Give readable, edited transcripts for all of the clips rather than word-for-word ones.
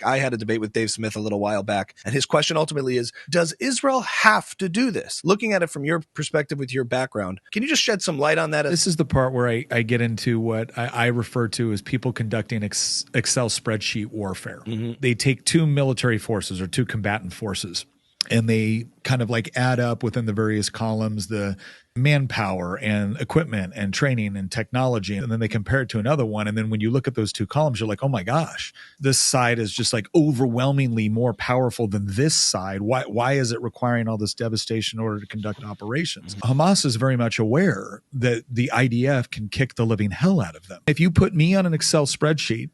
I had a debate with Dave Smith a little while back, and his question ultimately is, does Israel have to do this? Looking at it from your perspective with your background, can you just shed some light on that? This is the part where I get into what I refer to as people conducting Excel spreadsheet warfare. They take two military forces or two combatant forces, and they kind of like add up within the various columns the manpower and equipment and training and technology, and then they compare it to another one. And then when you look at those two columns, you're like, oh my gosh, this side is just like overwhelmingly more powerful than this side. Why is it requiring all this devastation in order to conduct operations? Hamas is very much aware that the IDF can kick the living hell out of them. If you put me on an Excel spreadsheet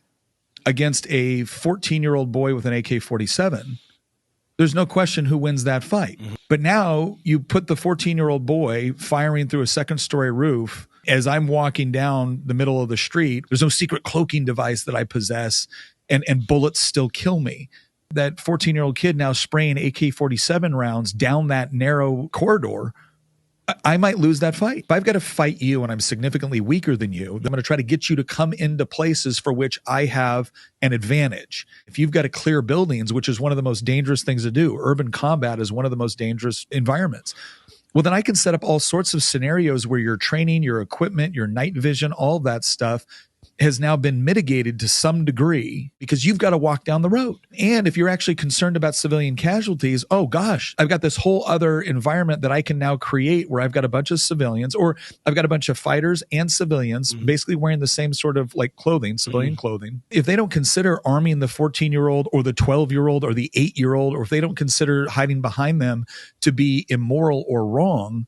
against a 14-year-old boy with an AK-47, there's no question who wins that fight. But now you put the 14-year-old boy firing through a second-story roof as I'm walking down the middle of the street. There's no secret cloaking device that I possess, and bullets still kill me. That 14-year-old kid now spraying AK-47 rounds down that narrow corridor, I might lose that fight. If I've got to fight you and I'm significantly weaker than you, I'm going to try to get you to come into places for which I have an advantage. If you've got to clear buildings, which is one of the most dangerous things to do, urban combat is one of the most dangerous environments. Well, then I can set up all sorts of scenarios where your training, your equipment, your night vision, all that stuff has now been mitigated to some degree because you've got to walk down the road. And if you're actually concerned about civilian casualties, oh gosh, I've got this whole other environment that I can now create where I've got a bunch of civilians, or I've got a bunch of fighters and civilians basically wearing the same sort of like clothing, civilian clothing. If they don't consider arming the 14-year-old or the 12-year-old or the 8-year-old, or if they don't consider hiding behind them to be immoral or wrong,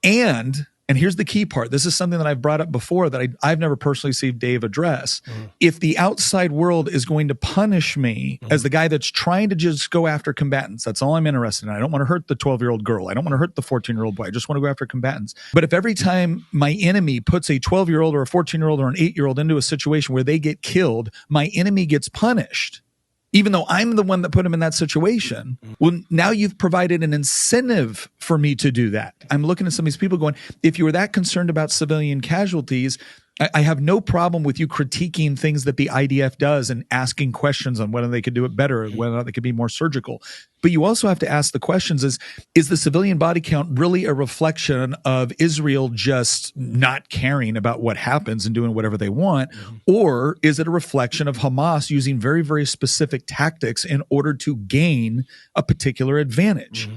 and here's the key part. This is something that I've brought up before that I've never personally seen Dave address. If the outside world is going to punish me as the guy that's trying to just go after combatants, that's all I'm interested in. I don't want to hurt the 12-year-old girl. I don't want to hurt the 14-year-old boy. I just want to go after combatants. But if every time my enemy puts a 12-year-old or a 14-year-old or an 8-year-old into a situation where they get killed, my enemy gets punished, even though I'm the one that put him in that situation, well, now you've provided an incentive for me to do that. I'm looking at some of these people going, if you were that concerned about civilian casualties, I have no problem with you critiquing things that the IDF does and asking questions on whether they could do it better, whether or not they could be more surgical. But you also have to ask the questions is the civilian body count really a reflection of Israel just not caring about what happens and doing whatever they want? Or is it a reflection of Hamas using very, very specific tactics in order to gain a particular advantage?